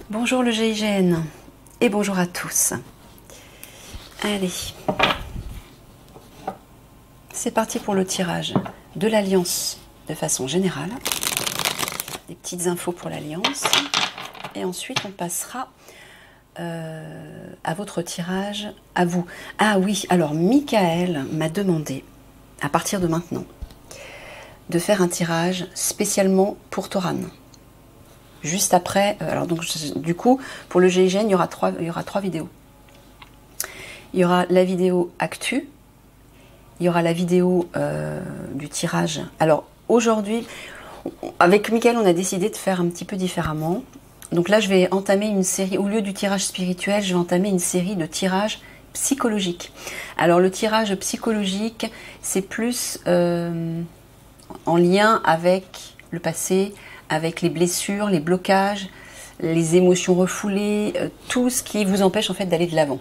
Bonjour le GIGN et bonjour à tous. Allez, c'est parti pour le tirage de l'Alliance de façon générale. Des petites infos pour l'Alliance. Et ensuite on passera à votre tirage, à vous. Ah oui, alors Michael m'a demandé, à partir de maintenant, de faire un tirage spécialement pour Toran. Juste après, alors donc du coup, pour le GIGN, il y aura trois vidéos. Il y aura la vidéo actu, il y aura la vidéo du tirage. Alors aujourd'hui, avec Mickaël, on a décidé de faire un petit peu différemment. Donc là, je vais entamer une série, au lieu du tirage spirituel, je vais entamer une série de tirages psychologiques. Alors le tirage psychologique, c'est plus en lien avec le passé, avec les blessures, les blocages, les émotions refoulées, tout ce qui vous empêche en fait d'aller de l'avant.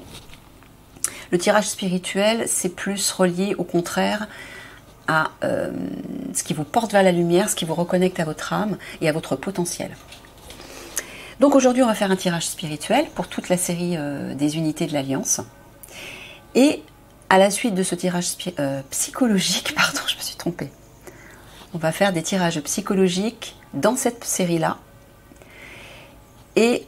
Le tirage spirituel, c'est plus relié au contraire à ce qui vous porte vers la lumière, ce qui vous reconnecte à votre âme et à votre potentiel. Donc aujourd'hui, on va faire un tirage spirituel pour toute la série des unités de l'Alliance. Et à la suite de ce tirage psychologique, pardon, je me suis trompée. On va faire des tirages psychologiques dans cette série-là. Et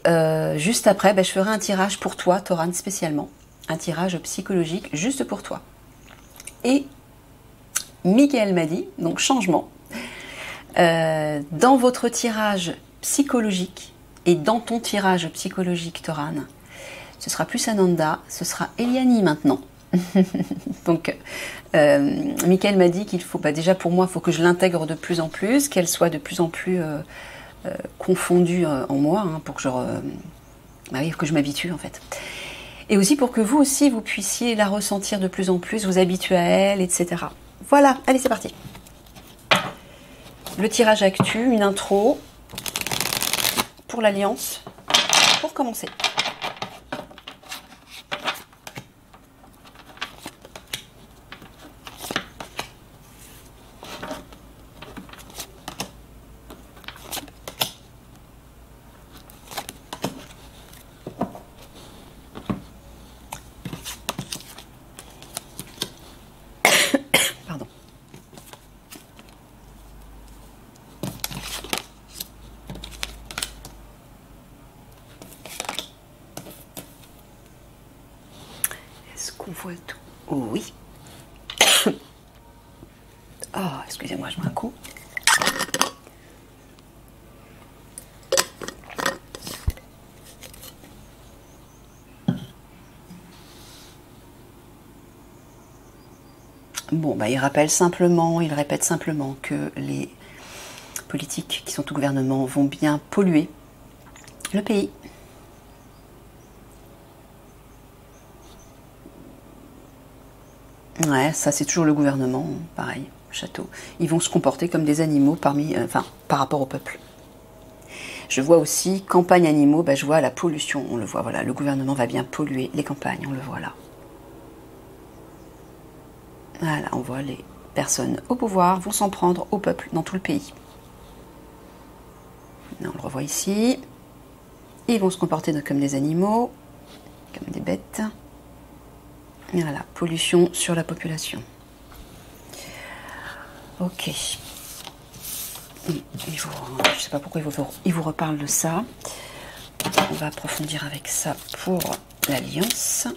juste après, je ferai un tirage pour toi, Toran, spécialement. Un tirage psychologique juste pour toi. Et Mickaël m'a dit, donc changement, dans votre tirage psychologique et dans ton tirage psychologique, Toran, ce sera plus Ananda, ce sera Eliani maintenant. Donc, Mickaël m'a dit qu'il faut, déjà pour moi, il faut que je l'intègre de plus en plus, qu'elle soit de plus en plus confondue en moi, hein, pour que que je m'habitue en fait. Et aussi pour que vous aussi, vous puissiez la ressentir de plus en plus, vous habituer à elle, etc. Voilà, allez, c'est parti. Le tirage actu, une intro pour l'Alliance, pour commencer. Pardon. Est-ce qu'on voit tout? Oh, oui. Oh, excusez-moi, je mets un coup. Bon, il répète simplement que les politiques qui sont au gouvernement vont bien polluer le pays. Ouais, ça c'est toujours le gouvernement, pareil, château. Ils vont se comporter comme des animaux par rapport au peuple. Je vois aussi campagne animaux, je vois la pollution, on le voit, voilà, le gouvernement va bien polluer les campagnes, on le voit là. Voilà, on voit les personnes au pouvoir vont s'en prendre au peuple dans tout le pays. Là, on le revoit ici. Ils vont se comporter comme des animaux, comme des bêtes. Et voilà, pollution sur la population. Ok. Je ne sais pas pourquoi il vous reparle de ça. On va approfondir avec ça pour l'Alliance.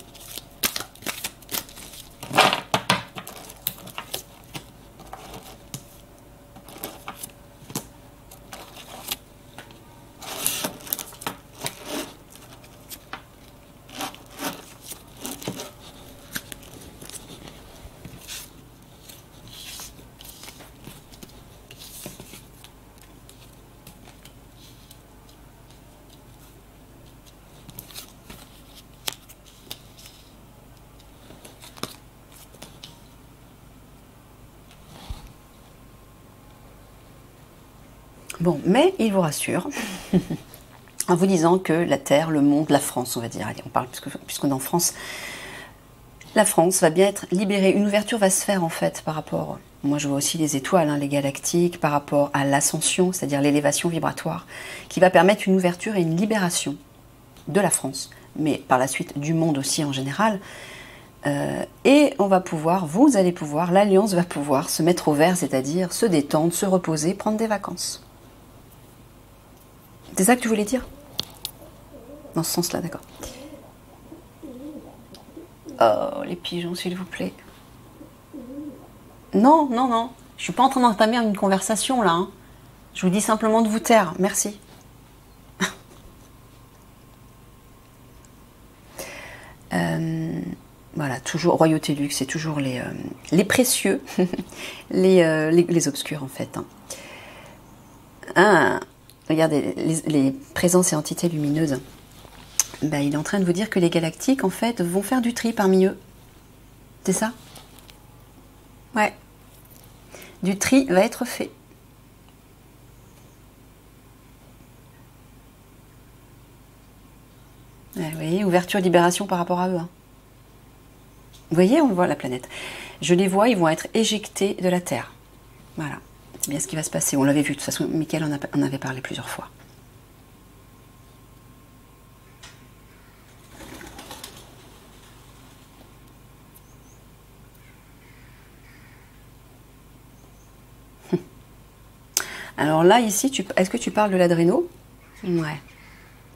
Bon, mais il vous rassure en vous disant que la Terre, le monde, la France, on va dire, allez, on parle puisqu'on est en France, la France va bien être libérée. Une ouverture va se faire en fait par rapport, moi je vois aussi les étoiles, hein, les galactiques, par rapport à l'ascension, c'est-à-dire l'élévation vibratoire, qui va permettre une ouverture et une libération de la France, mais par la suite du monde aussi en général. Et on va pouvoir, vous allez pouvoir, l'Alliance va pouvoir se mettre au vert, c'est-à-dire se détendre, se reposer, prendre des vacances. C'est ça que tu voulais dire? Dans ce sens-là, d'accord. Oh, les pigeons, s'il vous plaît. Non, non, non. Je suis pas en train d'entamer une conversation, là. Hein. Je vous dis simplement de vous taire. Merci. Voilà, toujours Royauté Luxe, c'est toujours les précieux, les obscurs, en fait. Hein. Ah, regardez, les présences et entités lumineuses. Bah, il est en train de vous dire que les galactiques, en fait, vont faire du tri parmi eux. C'est ça? Ouais. Du tri va être fait. Ouais, vous voyez, ouverture, libération par rapport à eux. Hein. Vous voyez, on voit la planète. Je les vois, ils vont être éjectés de la Terre. Voilà. C'est bien ce qui va se passer. On l'avait vu, de toute façon, Mickaël en avait parlé plusieurs fois. Alors là, ici, est-ce que tu parles de l'adréno? Ouais.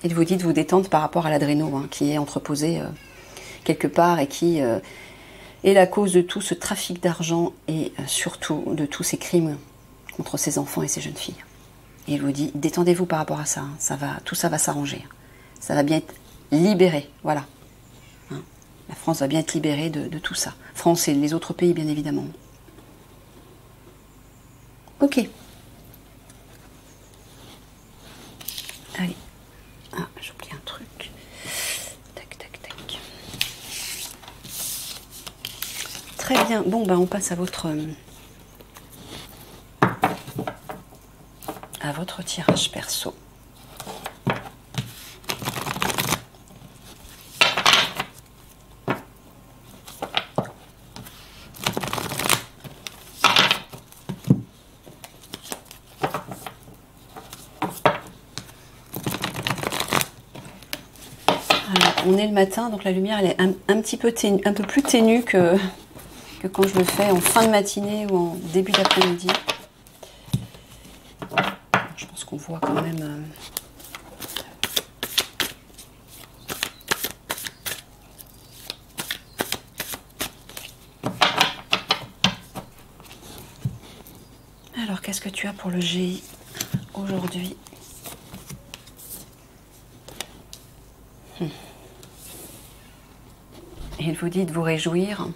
Et vous dites vous détendre par rapport à l'adréno, hein, qui est entreposé quelque part et qui est la cause de tout ce trafic d'argent et surtout de tous ces crimes contre ces enfants et ces jeunes filles. Et il vous dit, détendez-vous par rapport à ça, hein, tout ça va s'arranger. Ça va bien être libéré, voilà. Hein, la France va bien être libérée de tout ça. France et les autres pays, bien évidemment. Ok. Allez. Ah, j'ai oublié un truc. Tac, tac, tac. Très bien. Bon, ben on passe à votre tirage perso. On est le matin, donc la lumière elle est un petit peu ténue, un peu plus ténue que quand je le fais en fin de matinée ou en début d'après-midi. Je pense qu'on voit quand même. Alors, qu'est-ce que tu as pour le GI aujourd'hui? Il vous dit de vous réjouir.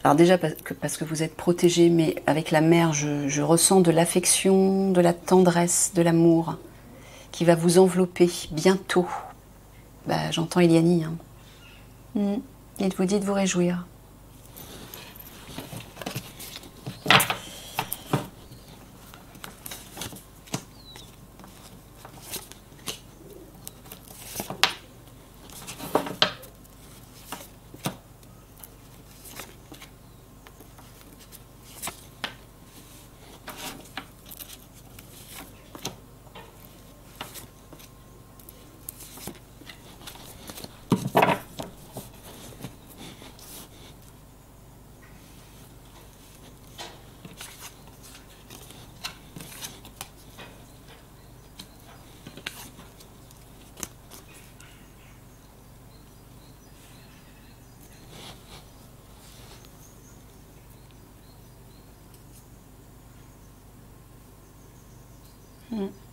Alors déjà parce que vous êtes protégé, mais avec la mère, je ressens de l'affection, de la tendresse, de l'amour qui va vous envelopper bientôt. Bah, j'entends Eliani. Hein. Il vous dit de vous réjouir.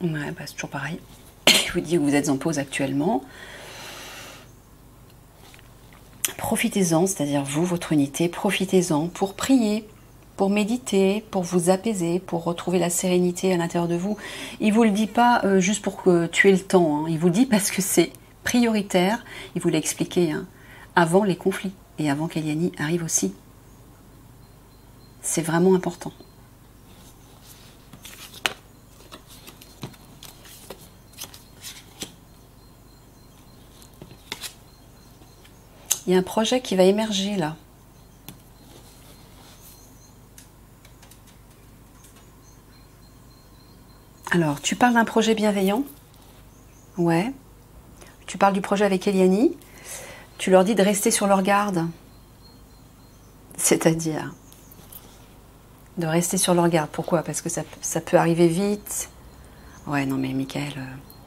Ouais, bah, c'est toujours pareil. Je vous dis que vous êtes en pause actuellement. Profitez-en, c'est-à-dire vous, votre unité, profitez-en pour prier, pour méditer, pour vous apaiser, pour retrouver la sérénité à l'intérieur de vous. Il ne vous le dit pas juste pour tuer le temps, hein. Il vous le dit parce que c'est prioritaire. Il vous l'a expliqué hein, avant les conflits et avant qu'Eliani arrive aussi. C'est vraiment important. Il y a un projet qui va émerger là. Alors, tu parles d'un projet bienveillant? Ouais. Tu parles du projet avec Eliani. Tu leur dis de rester sur leur garde. C'est-à-dire de rester sur leur garde. Pourquoi? Parce que ça peut arriver vite. Ouais, non mais Michael,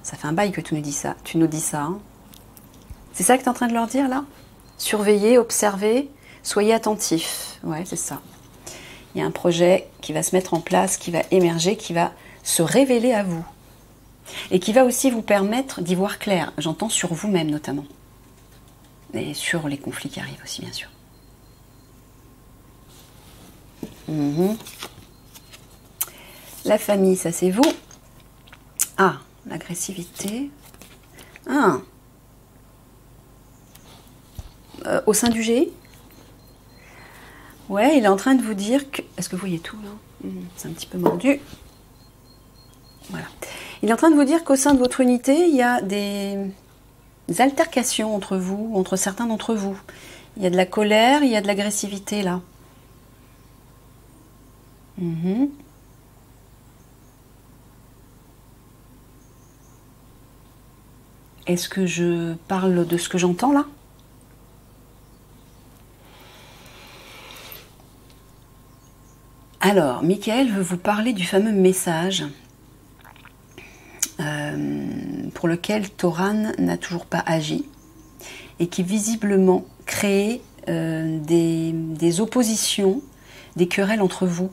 ça fait un bail que tu nous dis ça. Tu nous dis ça. Hein. C'est ça que tu es en train de leur dire là? Surveillez, observez, soyez attentifs. Ouais, c'est ça. Il y a un projet qui va se mettre en place, qui va émerger, qui va se révéler à vous. Et qui va aussi vous permettre d'y voir clair. J'entends sur vous-même notamment. Et sur les conflits qui arrivent aussi, bien sûr. La famille, ça c'est vous. Ah, l'agressivité. Ah. Au sein du G. Ouais, il est en train de vous dire que... Est-ce que vous voyez tout là? C'est un petit peu mordu. Voilà. Il est en train de vous dire qu'au sein de votre unité, il y a des altercations entre vous, entre certains d'entre vous. Il y a de la colère, il y a de l'agressivité là. Est-ce que je parle de ce que j'entends là? Alors, Michael veut vous parler du fameux message pour lequel Toran n'a toujours pas agi et qui visiblement crée des oppositions, des querelles entre vous.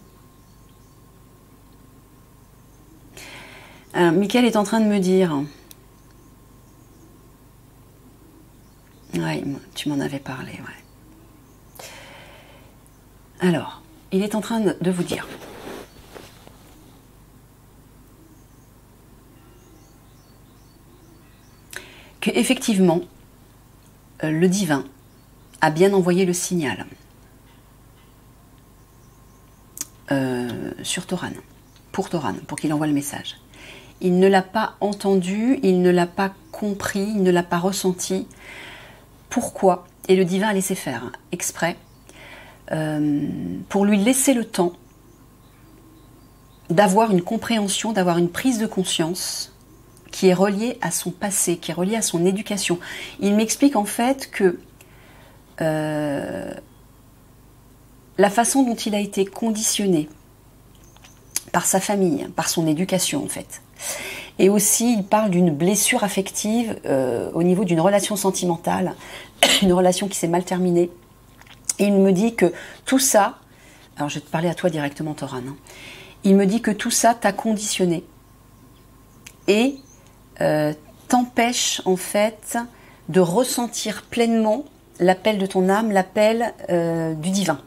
Michael est en train de me dire... Oui, tu m'en avais parlé, ouais. Alors, il est en train de vous dire... qu'effectivement, le divin a bien envoyé le signal sur Toran, pour qu'il envoie le message. Il ne l'a pas entendu, il ne l'a pas compris, il ne l'a pas ressenti. Pourquoi? Et le divin a laissé faire, exprès, pour lui laisser le temps d'avoir une compréhension, d'avoir une prise de conscience qui est reliée à son passé, qui est reliée à son éducation. Il m'explique en fait que la façon dont il a été conditionné par sa famille, par son éducation en fait, et aussi il parle d'une blessure affective au niveau d'une relation sentimentale, une relation qui s'est mal terminée. Et il me dit que tout ça, alors je vais te parler à toi directement Toran, hein, il me dit que tout ça t'a conditionné et t'empêche en fait de ressentir pleinement l'appel de ton âme, l'appel du divin.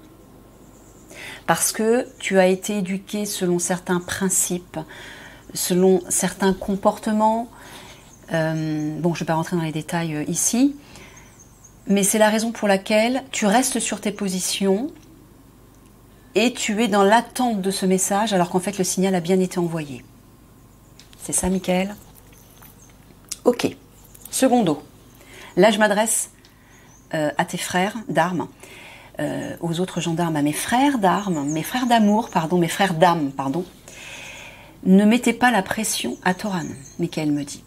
Parce que tu as été éduqué selon certains principes, selon certains comportements. Bon, je ne vais pas rentrer dans les détails ici, mais c'est la raison pour laquelle tu restes sur tes positions et tu es dans l'attente de ce message alors qu'en fait le signal a bien été envoyé. C'est ça, Michael? Ok. Secondo. Là, je m'adresse à tes frères d'armes, aux autres gendarmes, à mes frères d'armes, mes frères d'amour, pardon, mes frères d'âme, pardon. Ne mettez pas la pression à Toran, Michael me dit.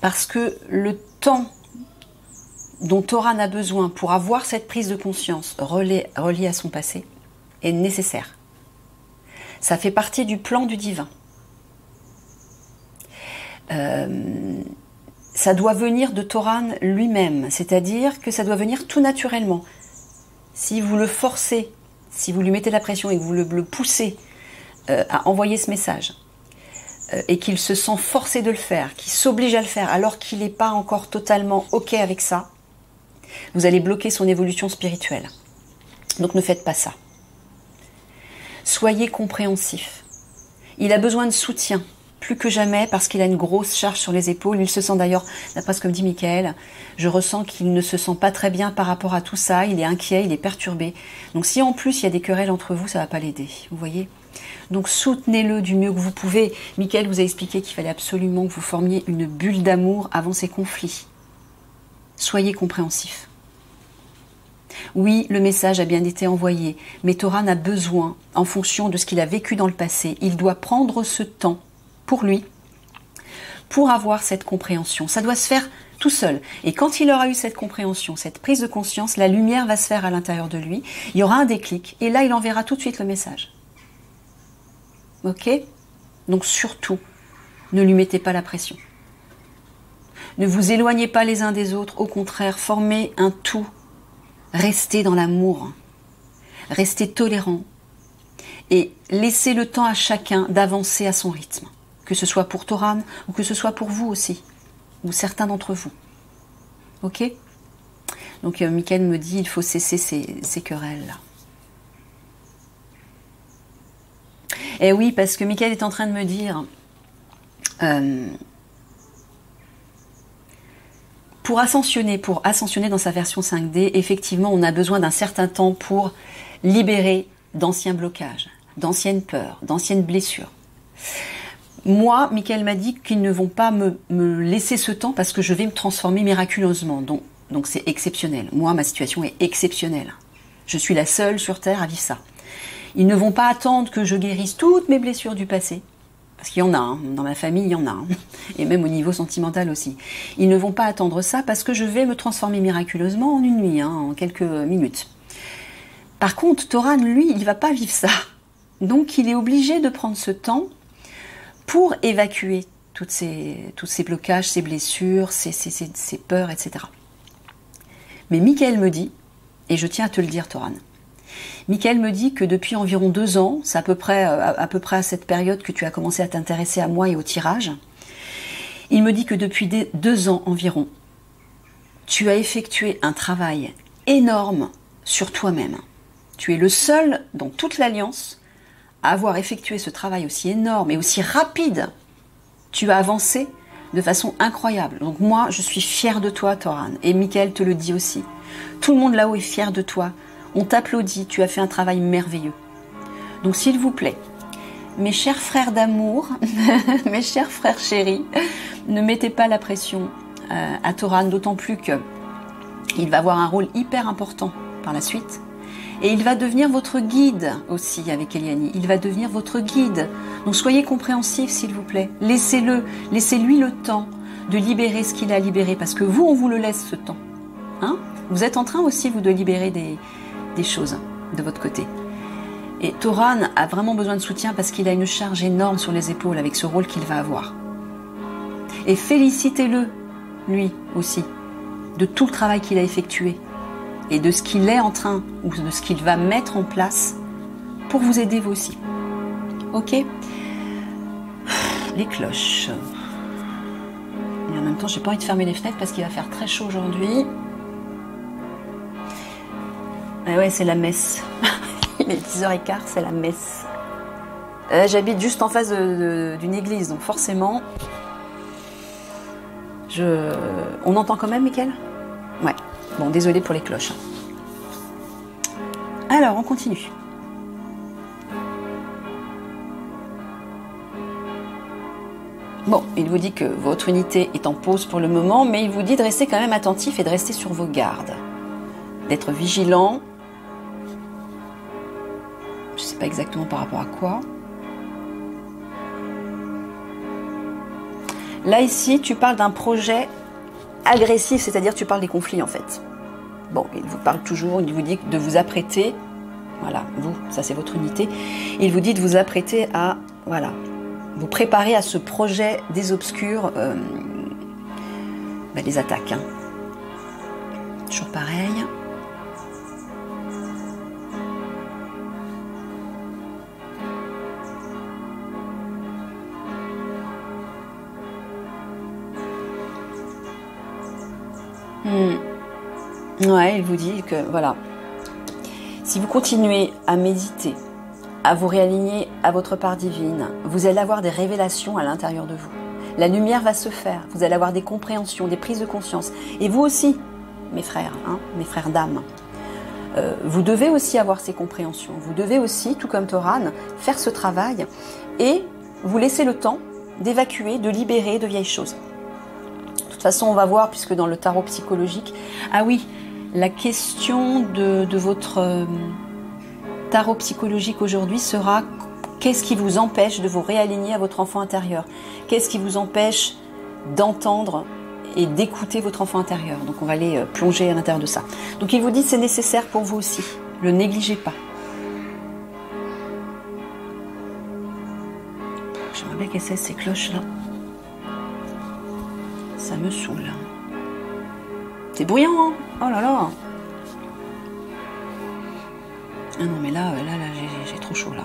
Parce que le temps dont Toran a besoin pour avoir cette prise de conscience reliée à son passé est nécessaire. Ça fait partie du plan du divin. Ça doit venir de Toran lui-même, c'est-à-dire que ça doit venir tout naturellement. Si vous le forcez, si vous lui mettez la pression et que vous le poussez à envoyer ce message, et qu'il se sent forcé de le faire, qu'il s'oblige à le faire alors qu'il n'est pas encore totalement OK avec ça, vous allez bloquer son évolution spirituelle. Donc ne faites pas ça. Soyez compréhensif. Il a besoin de soutien, plus que jamais, parce qu'il a une grosse charge sur les épaules. Il se sent d'ailleurs, d'après ce que me dit Michael, je ressens qu'il ne se sent pas très bien par rapport à tout ça, il est inquiet, il est perturbé. Donc si en plus il y a des querelles entre vous, ça ne va pas l'aider, vous voyez. Donc soutenez-le du mieux que vous pouvez. Michael vous a expliqué qu'il fallait absolument que vous formiez une bulle d'amour avant ces conflits. Soyez compréhensif. Oui, le message a bien été envoyé, mais Toran a besoin, en fonction de ce qu'il a vécu dans le passé, il doit prendre ce temps pour lui, pour avoir cette compréhension. Ça doit se faire tout seul. Et quand il aura eu cette compréhension, cette prise de conscience, la lumière va se faire à l'intérieur de lui. Il y aura un déclic. Et là, il enverra tout de suite le message. Ok? Donc surtout, ne lui mettez pas la pression. Ne vous éloignez pas les uns des autres. Au contraire, formez un tout. Restez dans l'amour. Restez tolérants. Et laissez le temps à chacun d'avancer à son rythme. Que ce soit pour Toran ou que ce soit pour vous aussi. Ou certains d'entre vous. Ok? Donc Mickaël me dit il faut cesser ces querelles-là. Et oui, parce que Mickaël est en train de me dire pour ascensionner dans sa version 5D, effectivement, on a besoin d'un certain temps pour libérer d'anciens blocages, d'anciennes peurs, d'anciennes blessures. Moi, Mickaël m'a dit qu'ils ne vont pas me laisser ce temps parce que je vais me transformer miraculeusement. Donc c'est exceptionnel. Moi, ma situation est exceptionnelle. Je suis la seule sur Terre à vivre ça. Ils ne vont pas attendre que je guérisse toutes mes blessures du passé. Parce qu'il y en a, hein. Dans ma famille, il y en a. Hein. Et même au niveau sentimental aussi. Ils ne vont pas attendre ça parce que je vais me transformer miraculeusement en une nuit, hein, en quelques minutes. Par contre, Toran, lui, il ne va pas vivre ça. Donc il est obligé de prendre ce temps pour évacuer tous ces blocages, ces blessures, ces peurs, etc. Mais Mickaël me dit, et je tiens à te le dire, Toran, Mickaël me dit que depuis environ 2 ans, c'est à peu près à cette période que tu as commencé à t'intéresser à moi et au tirage, il me dit que depuis 2 ans environ, tu as effectué un travail énorme sur toi-même. Tu es le seul dans toute l'Alliance à avoir effectué ce travail aussi énorme et aussi rapide. Tu as avancé de façon incroyable. Donc moi, je suis fière de toi, Toran. Et Mickaël te le dit aussi. Tout le monde là-haut est fier de toi. On t'applaudit. Tu as fait un travail merveilleux. Donc s'il vous plaît, mes chers frères d'amour, mes chers frères chéris, ne mettez pas la pression à Toran, d'autant plus qu'il va avoir un rôle hyper important par la suite. Et il va devenir votre guide aussi avec Eliani. Il va devenir votre guide. Donc soyez compréhensifs s'il vous plaît. Laissez-lui le temps de libérer ce qu'il a libéré. Parce que vous, on vous le laisse ce temps. Hein? Vous êtes en train aussi, vous, de libérer des choses de votre côté. Et Toran a vraiment besoin de soutien parce qu'il a une charge énorme sur les épaules avec ce rôle qu'il va avoir. Et félicitez-le, lui aussi, de tout le travail qu'il a effectué. Et de ce qu'il est en train, ou de ce qu'il va mettre en place pour vous aider vous aussi. Ok? Les cloches. Et en même temps, j'ai pas envie de fermer les fenêtres parce qu'il va faire très chaud aujourd'hui. Et ouais, c'est la messe. Il est 10h15, c'est la messe. J'habite juste en face d'une église, donc forcément... On entend quand même, Mickaël? Ouais. Bon, désolé pour les cloches. Alors, on continue. Bon, il vous dit que votre unité est en pause pour le moment, mais il vous dit de rester quand même attentif et de rester sur vos gardes. D'être vigilant. Je ne sais pas exactement par rapport à quoi. Là, ici, tu parles d'un projet agressif, c'est-à-dire tu parles des conflits en fait. Bon, il vous parle toujours, il vous dit de vous apprêter, voilà, vous, ça c'est votre unité, il vous dit de vous apprêter à, voilà, vous préparer à ce projet des obscurs, les attaques. Hein. Toujours pareil. Ouais, il vous dit que, voilà, si vous continuez à méditer, à vous réaligner à votre part divine, vous allez avoir des révélations à l'intérieur de vous. La lumière va se faire, vous allez avoir des compréhensions, des prises de conscience. Et vous aussi, mes frères, hein, mes frères d'âme, vous devez aussi avoir ces compréhensions. Vous devez aussi, tout comme Toran, faire ce travail et vous laisser le temps d'évacuer, de libérer de vieilles choses. De toute façon, on va voir, puisque dans le tarot psychologique... Ah oui, la question de votre tarot psychologique aujourd'hui sera qu'est-ce qui vous empêche de vous réaligner à votre enfant intérieur? Qu'est-ce qui vous empêche d'entendre et d'écouter votre enfant intérieur. Donc on va aller plonger à l'intérieur de ça. Donc il vous dit que c'est nécessaire pour vous aussi. Ne le négligez pas. J'aimerais bien qu'elles cessent ces cloches-là. Ça me saoule. C'est bruyant, hein? Oh là là! Ah non, mais là, j'ai trop chaud, là.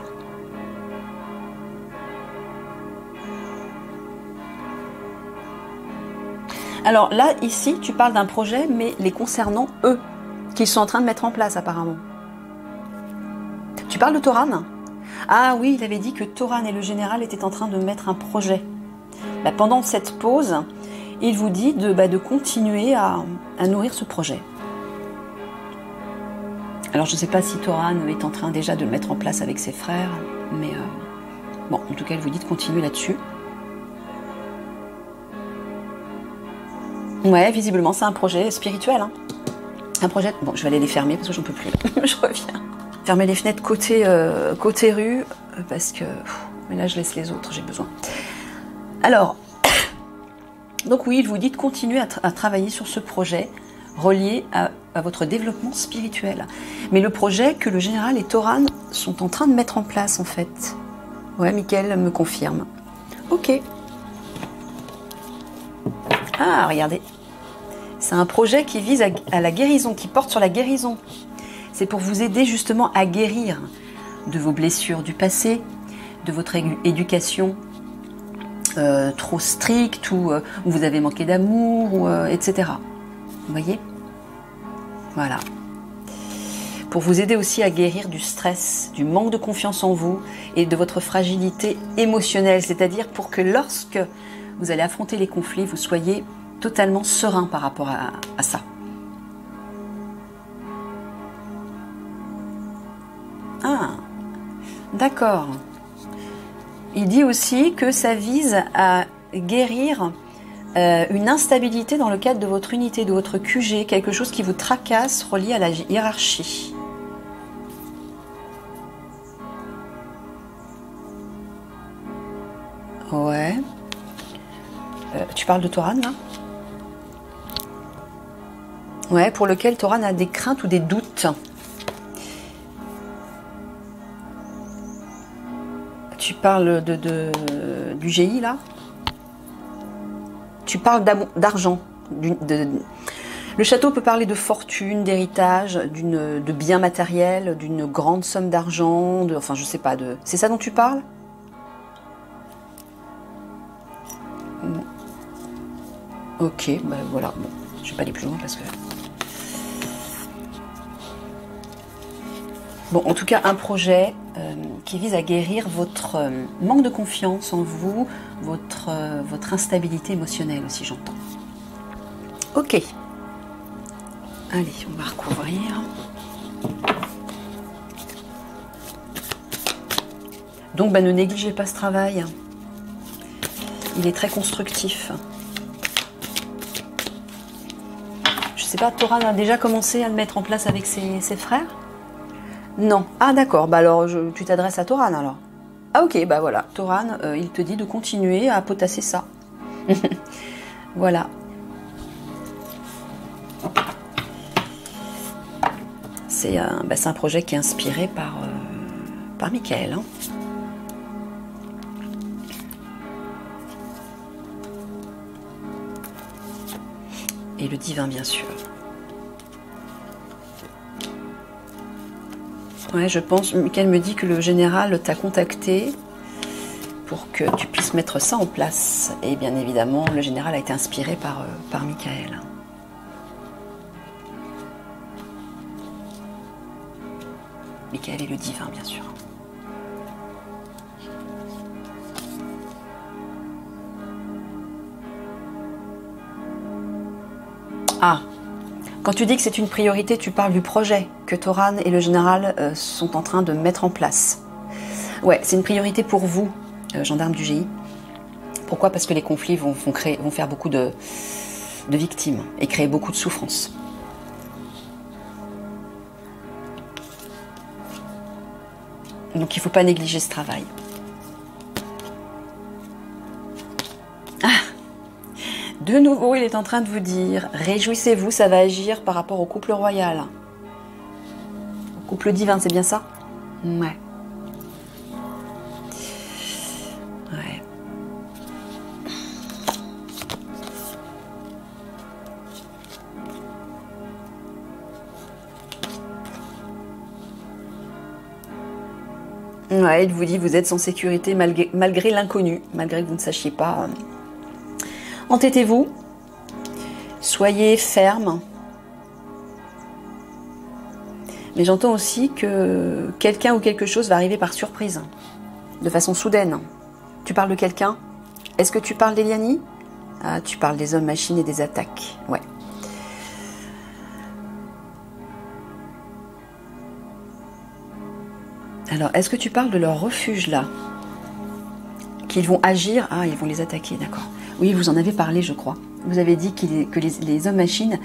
Alors là, ici, tu parles d'un projet, mais les concernant eux, qu'ils sont en train de mettre en place, apparemment. Tu parles de Toran? Ah oui, il avait dit que Toran et le général étaient en train de mettre un projet. Bah, pendant cette pause, il vous dit de continuer à nourrir ce projet. Alors je ne sais pas si Toran est en train déjà de le mettre en place avec ses frères, mais bon, en tout cas, il vous dit de continuer là-dessus. Ouais, visiblement, c'est un projet spirituel. Hein. Un projet... Bon, je vais aller les fermer parce que j'en peux plus. Je reviens. Fermer les fenêtres côté rue, parce que... mais là, je laisse les autres, j'ai besoin. Alors, donc oui, il vous dit de continuer à travailler sur ce projet relié à votre développement spirituel. Mais le projet que le général et Toran sont en train de mettre en place, en fait. Ouais, Mickaël me confirme. Ok. Ah, regardez. C'est un projet qui vise à la guérison, qui porte sur la guérison. C'est pour vous aider justement à guérir de vos blessures du passé, de votre éducation trop stricte, ou où vous avez manqué d'amour, etc. Vous voyez? Voilà. Pour vous aider aussi à guérir du stress, du manque de confiance en vous et de votre fragilité émotionnelle. C'est-à-dire pour que lorsque vous allez affronter les conflits, vous soyez totalement serein par rapport à ça. Ah, d'accord. Il dit aussi que ça vise à guérir une instabilité dans le cadre de votre unité, de votre QG, quelque chose qui vous tracasse relié à la hiérarchie. Ouais. Tu parles de Toran, là? Ouais, pour lequel Toran a des craintes ou des doutes. Tu parles du GI, là? Tu parles d'argent. Le château peut parler de fortune, d'héritage, de biens matériels, d'une grande somme d'argent, enfin, je sais pas, c'est ça dont tu parles? Ok, ben voilà, bon, je vais pas aller plus loin parce que... Bon, en tout cas, un projet qui vise à guérir votre manque de confiance en vous, votre instabilité émotionnelle aussi, j'entends. Ok. Allez, on va recouvrir. Donc, ne négligez pas ce travail. Il est très constructif. Je sais pas, Toran a déjà commencé à le mettre en place avec ses frères? Non. Ah d'accord, bah alors tu t'adresses à Toran alors. Ah ok, bah voilà, Toran, il te dit de continuer à potasser ça. Voilà. C'est un projet qui est inspiré par Mickaël. Hein. Et le divin, bien sûr. Ouais, je pense, Mickaël me dit que le général t'a contacté pour que tu puisses mettre ça en place. Et bien évidemment, le général a été inspiré par Mickaël. Mickaël est le divin, bien sûr. Ah, quand tu dis que c'est une priorité, tu parles du projet que Toran et le général sont en train de mettre en place. Ouais, c'est une priorité pour vous, gendarme du GI. Pourquoi? Parce que les conflits vont faire beaucoup de victimes et créer beaucoup de souffrance. Donc il ne faut pas négliger ce travail. Ah, De nouveau, il est en train de vous dire, réjouissez-vous, ça va agir par rapport au couple royal. Au couple divin, c'est bien ça? Ouais. Ouais. Ouais, il vous dit, vous êtes en sécurité malgré l'inconnu, malgré que vous ne sachiez pas. Entêtez-vous, soyez ferme. Mais j'entends aussi que quelqu'un ou quelque chose va arriver par surprise, de façon soudaine. Tu parles de quelqu'un? Est-ce que tu parles d'Eliani? Ah, tu parles des hommes machines et des attaques. Ouais. Alors, est-ce que tu parles de leur refuge là? Qu'ils vont agir? Ah, ils vont les attaquer, d'accord. Oui, vous en avez parlé, je crois. Vous avez dit que les hommes machines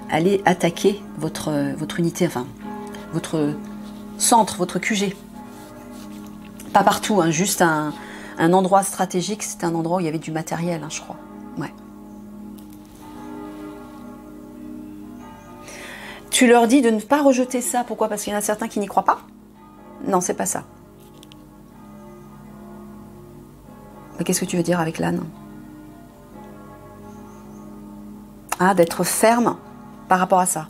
allaient attaquer votre unité, enfin, votre centre, votre QG. Pas partout, hein, juste un endroit stratégique. C'était un endroit où il y avait du matériel, hein, je crois. Ouais. Tu leur dis de ne pas rejeter ça. Pourquoi? Parce qu'il y en a certains qui n'y croient pas? Non, c'est pas ça. Mais qu'est-ce que tu veux dire avec l'âne? Ah, d'être ferme par rapport à ça.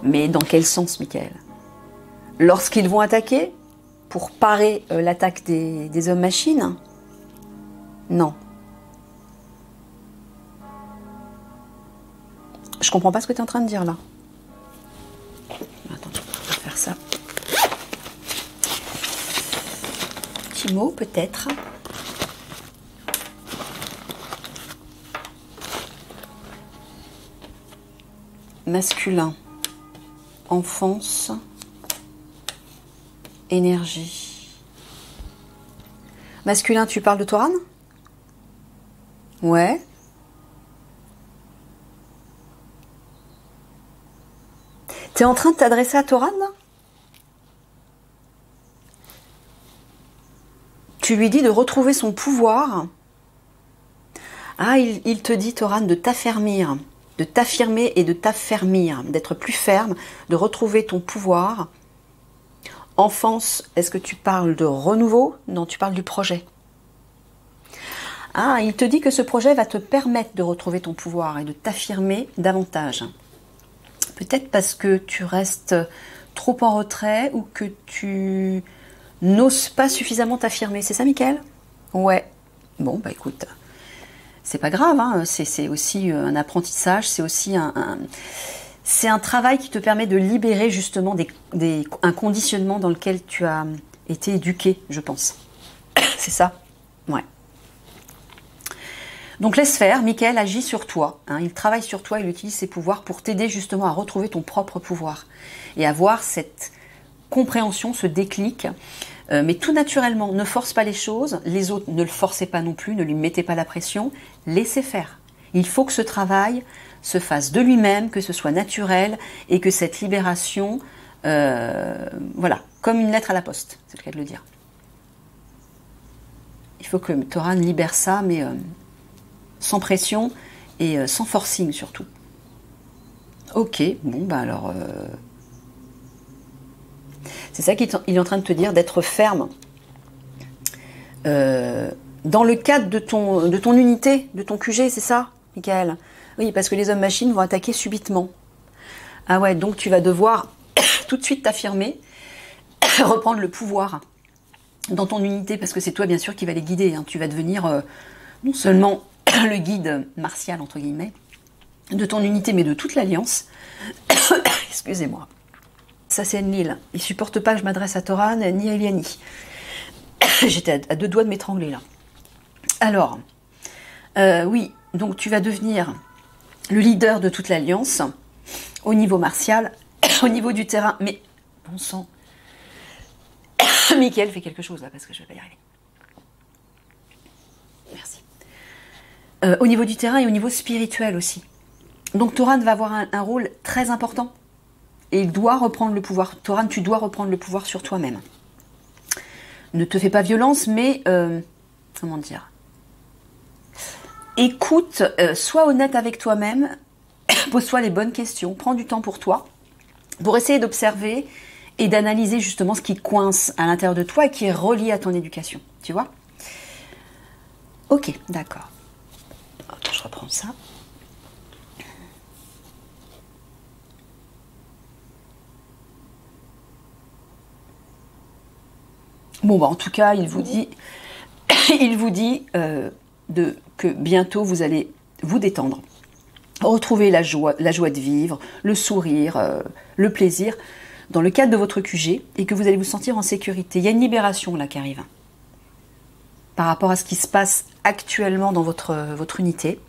Mais dans quel sens, Michael? Lorsqu'ils vont attaquer, pour parer l'attaque des hommes-machines? Non. Je comprends pas ce que tu es en train de dire là. Attends, on va faire ça. Petit mot peut-être. Masculin, enfance, énergie. Masculin, tu parles de Toran? Ouais. T'es en train de t'adresser à Toran là? Tu lui dis de retrouver son pouvoir. Ah, il te dit, Toran, de t'affermir. De t'affirmer et de t'affermir, d'être plus ferme, de retrouver ton pouvoir. Enfance, est-ce que tu parles de renouveau? Non, tu parles du projet. Ah, il te dit que ce projet va te permettre de retrouver ton pouvoir et de t'affirmer davantage. Peut-être parce que tu restes trop en retrait ou que tu n'oses pas suffisamment t'affirmer. C'est ça, Michael? Ouais. Bon, bah écoute... C'est pas grave, hein. C'est aussi un apprentissage, c'est aussi c'est un travail qui te permet de libérer justement un conditionnement dans lequel tu as été éduqué, je pense. C'est ça? Ouais. Donc laisse faire, Michael agit sur toi, hein. Il travaille sur toi, il utilise ses pouvoirs pour t'aider justement à retrouver ton propre pouvoir et avoir cette compréhension, ce déclic. Mais tout naturellement, ne force pas les choses, les autres ne le forcez pas non plus, ne lui mettez pas la pression, laissez faire. Il faut que ce travail se fasse de lui-même, que ce soit naturel et que cette libération, voilà, comme une lettre à la poste, c'est le cas de le dire. Il faut que Toran libère ça, mais sans pression et sans forcing surtout. Ok, bon bah alors... C'est ça qu'il est en train de te dire, d'être ferme. Dans le cadre de ton unité, de ton QG, c'est ça, Michael? Oui, parce que les hommes-machines vont attaquer subitement. Ah ouais, donc tu vas devoir tout de suite t'affirmer, reprendre le pouvoir dans ton unité, parce que c'est toi, bien sûr, qui va les guider. Hein. Tu vas devenir non seulement le guide martial, entre guillemets, de ton unité, mais de toute l'Alliance. Excusez-moi. Ça, c'est Enlil. Il ne supporte pas que je m'adresse à Toran ni à Eliani. J'étais à deux doigts de m'étrangler, là. Alors, oui, donc tu vas devenir le leader de toute l'Alliance, au niveau martial, au niveau du terrain. Mais, bon sang, Michael fait quelque chose, là, parce que je ne vais pas y arriver. Merci. Au niveau du terrain et au niveau spirituel aussi. Donc, Toran va avoir un rôle très important. Et il doit reprendre le pouvoir. Toran, tu dois reprendre le pouvoir sur toi-même. Ne te fais pas violence, mais comment dire, écoute, sois honnête avec toi-même, pose-toi les bonnes questions, prends du temps pour toi, pour essayer d'observer et d'analyser justement ce qui coince à l'intérieur de toi et qui est relié à ton éducation, tu vois? Ok, d'accord. Je reprends ça. Bon, bah, en tout cas, il vous dit, que bientôt vous allez vous détendre, retrouver la joie de vivre, le sourire, le plaisir dans le cadre de votre QG et que vous allez vous sentir en sécurité. Il y a une libération là qui arrive par rapport à ce qui se passe actuellement dans votre unité.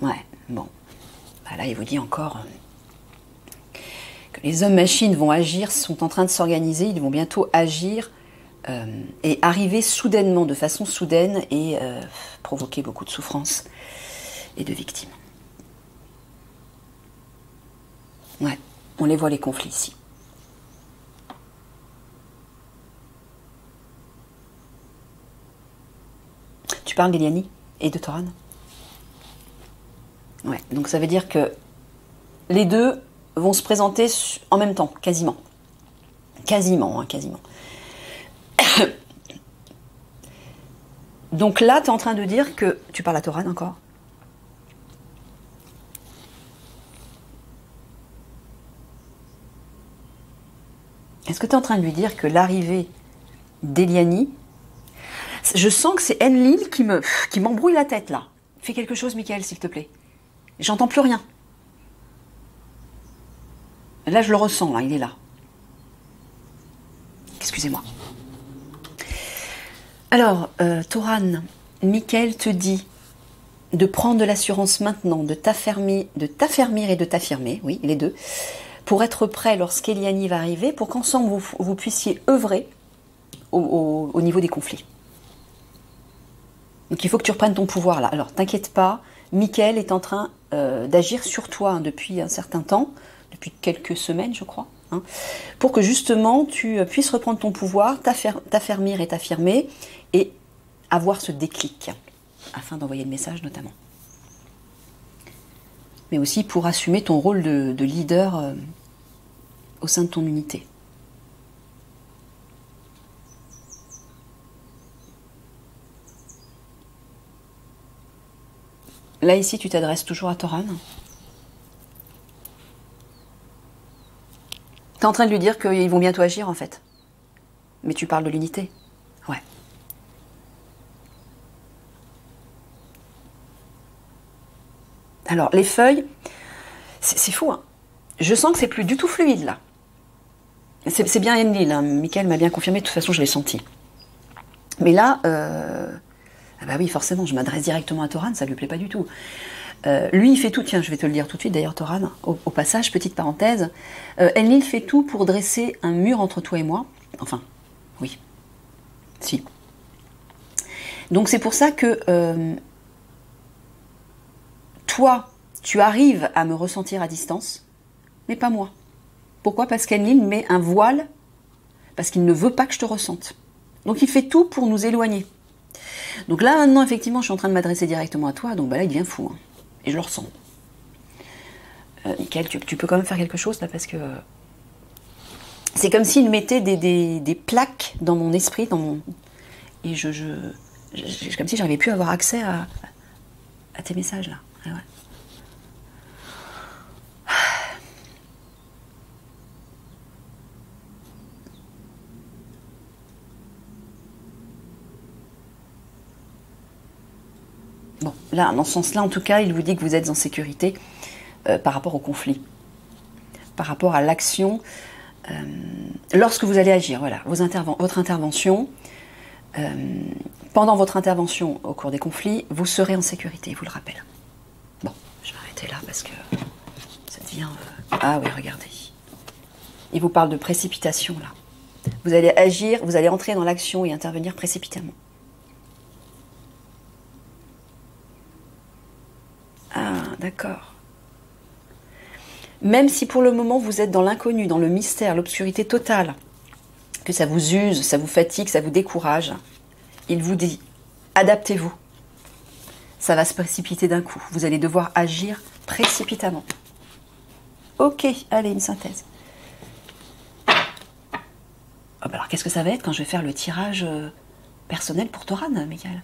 Ouais, bon. Bah là, il vous dit encore que les hommes-machines vont agir, sont en train de s'organiser, ils vont bientôt agir et arriver soudainement, de façon soudaine et provoquer beaucoup de souffrance et de victimes. Ouais, on les voit les conflits ici. Tu parles d'Eliani et de Toran? Ouais, donc ça veut dire que les deux vont se présenter en même temps, quasiment. Quasiment, hein, quasiment. Donc là, tu es en train de dire que... Tu parles à Toran encore? Est-ce que tu es en train de lui dire que l'arrivée d'Eliani... Je sens que c'est Enlil qui m'embrouille la tête, là. Fais quelque chose, Michael, s'il te plaît. J'entends plus rien. Là, je le ressens, là, il est là. Excusez-moi. Alors, Toran, Michael te dit de prendre de l'assurance maintenant, de t'affermir et de t'affirmer, oui, les deux, pour être prêt lorsqu'Eliani va arriver, pour qu'ensemble vous puissiez œuvrer au niveau des conflits. Donc il faut que tu reprennes ton pouvoir là. Alors t'inquiète pas, Michael est en train d'agir sur toi depuis un certain temps, depuis quelques semaines je crois, hein, pour que justement tu puisses reprendre ton pouvoir, t'affermir et t'affirmer et avoir ce déclic, afin d'envoyer le message notamment. Mais aussi pour assumer ton rôle de leader au sein de ton unité. Là, ici, tu t'adresses toujours à Toran. Tu es en train de lui dire qu'ils vont bientôt agir, en fait. Mais tu parles de l'unité. Ouais. Alors, les feuilles, c'est fou, hein. Je sens que c'est plus du tout fluide, là. C'est bien Enlil, hein. Michael m'a bien confirmé, de toute façon, je l'ai senti. Mais là... Ah bah oui, forcément, je m'adresse directement à Toran, ça lui plaît pas du tout. Lui, il fait tout, tiens, je vais te le dire tout de suite, d'ailleurs, Toran, au passage, petite parenthèse, Enlil fait tout pour dresser un mur entre toi et moi. Enfin, oui. Si. Donc c'est pour ça que toi, tu arrives à me ressentir à distance, mais pas moi. Pourquoi? Parce qu'Enlil met un voile, parce qu'il ne veut pas que je te ressente. Donc il fait tout pour nous éloigner. Donc là, maintenant, effectivement, je suis en train de m'adresser directement à toi, donc bah là, il devient fou. Hein. Et je le ressens. Michael, tu peux quand même faire quelque chose, là, parce que... c'est comme s'il mettait des plaques dans mon esprit, et comme si j'arrivais plus à avoir accès à tes messages, là. Ah ouais. Bon, là, dans ce sens-là, en tout cas, il vous dit que vous êtes en sécurité par rapport au conflit, par rapport à l'action, lorsque vous allez agir, voilà, votre intervention, pendant votre intervention au cours des conflits, vous serez en sécurité, il vous le rappelle. Bon, je vais arrêter là parce que ça devient... Ah oui, regardez. Il vous parle de précipitation, là. Vous allez agir, vous allez entrer dans l'action et intervenir précipitamment. Ah, d'accord. Même si pour le moment vous êtes dans l'inconnu, dans le mystère, l'obscurité totale, que ça vous use, ça vous fatigue, ça vous décourage, il vous dit, adaptez-vous. Ça va se précipiter d'un coup. Vous allez devoir agir précipitamment. Ok, allez, une synthèse. Oh, bah alors, qu'est-ce que ça va être quand je vais faire le tirage personnel pour Toran, Michael?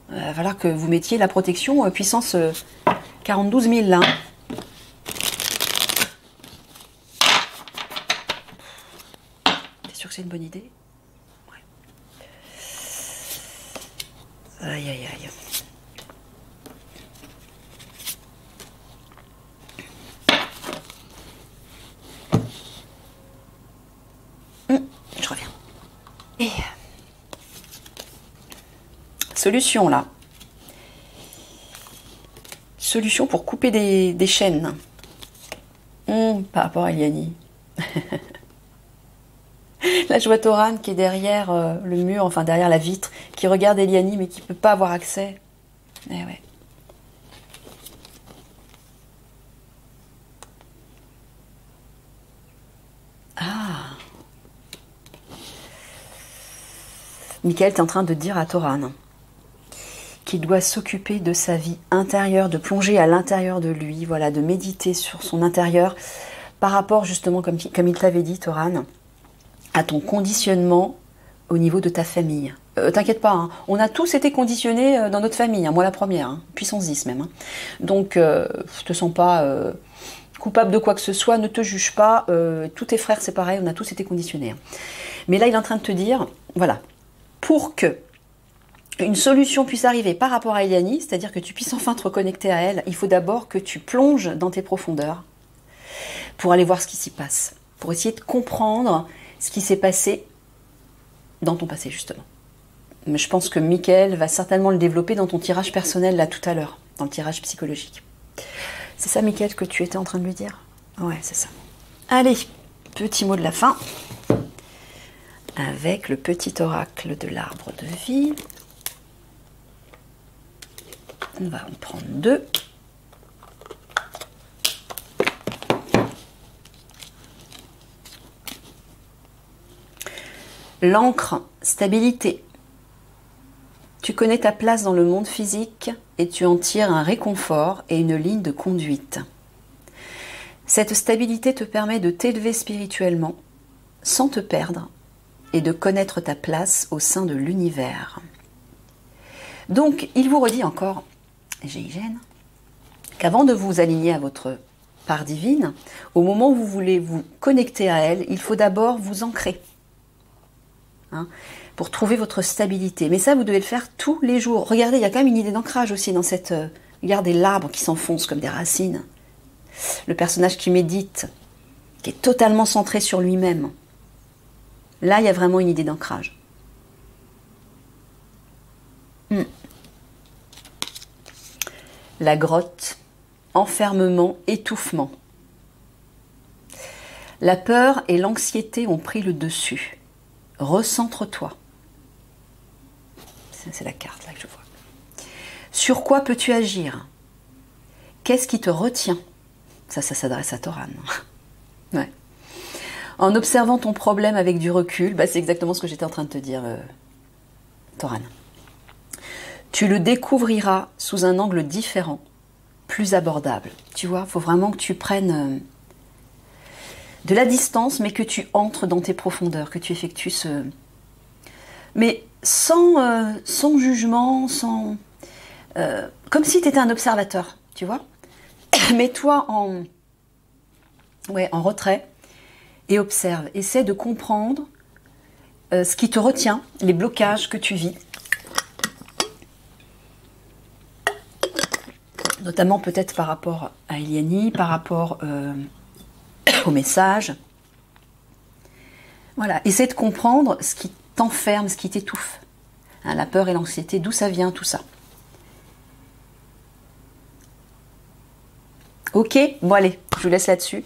Il va falloir que vous mettiez la protection puissance 42 000, là. T'es sûr que c'est une bonne idée? Ouais. Aïe, aïe, aïe. Je reviens. Et solution là. Solution pour couper des chaînes. Par rapport à Eliani. Là je vois Toran qui est derrière le mur, enfin derrière la vitre, qui regarde Eliani mais qui ne peut pas avoir accès. Eh ouais. Ah. Michael est en train de dire à Toran qu'il doit s'occuper de sa vie intérieure, de plonger à l'intérieur de lui, voilà, de méditer sur son intérieur par rapport justement, comme il t'avait dit, Toran, à ton conditionnement au niveau de ta famille. T'inquiète pas, hein, on a tous été conditionnés dans notre famille, hein, moi la première, hein, puissance 10 même. Hein. Donc, te sens pas coupable de quoi que ce soit, ne te juge pas, tous tes frères c'est pareil, on a tous été conditionnés. Hein. Mais là il est en train de te dire, voilà, pour que une solution puisse arriver par rapport à Eliani, c'est-à-dire que tu puisses enfin te reconnecter à elle, il faut d'abord que tu plonges dans tes profondeurs pour aller voir ce qui s'y passe, pour essayer de comprendre ce qui s'est passé dans ton passé justement. Mais je pense que Michael va certainement le développer dans ton tirage personnel là tout à l'heure, dans le tirage psychologique. C'est ça, Michael, que tu étais en train de lui dire? Ouais, c'est ça. Allez, petit mot de la fin, avec le petit oracle de l'arbre de vie. On va en prendre 2. L'encre, stabilité. Tu connais ta place dans le monde physique et tu en tires un réconfort et une ligne de conduite. Cette stabilité te permet de t'élever spirituellement sans te perdre et de connaître ta place au sein de l'univers. Donc, il vous redit encore, GIGN, qu'avant de vous aligner à votre part divine, au moment où vous voulez vous connecter à elle, il faut d'abord vous ancrer. Hein, pour trouver votre stabilité. Mais ça, vous devez le faire tous les jours. Regardez, il y a quand même une idée d'ancrage aussi dans cette... regardez l'arbre qui s'enfonce comme des racines. Le personnage qui médite, qui est totalement centré sur lui-même. Là, il y a vraiment une idée d'ancrage. La grotte, enfermement, étouffement. La peur et l'anxiété ont pris le dessus. Recentre-toi. C'est la carte là que je vois. Sur quoi peux-tu agir? Qu'est-ce qui te retient? Ça s'adresse à Toran. Ouais. En observant ton problème avec du recul, c'est exactement ce que j'étais en train de te dire, Toran. Tu le découvriras sous un angle différent, plus abordable. Tu vois, il faut vraiment que tu prennes de la distance, mais que tu entres dans tes profondeurs, que tu effectues ce... Mais sans jugement, sans... comme si tu étais un observateur, tu vois. Mets-toi en retrait et observe. Essaie de comprendre ce qui te retient, les blocages que tu vis. Notamment peut-être par rapport à Eliani, par rapport au message. Voilà, essaie de comprendre ce qui t'enferme, ce qui t'étouffe. Hein, la peur et l'anxiété, d'où ça vient tout ça. Ok, bon allez, je vous laisse là-dessus.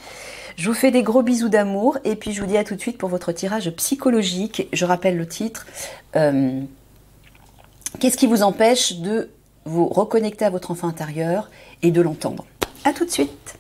Je vous fais des gros bisous d'amour et puis je vous dis à tout de suite pour votre tirage psychologique. Je rappelle le titre. Qu'est-ce qui vous empêche de vous reconnecter à votre enfant intérieur et de l'entendre? À tout de suite.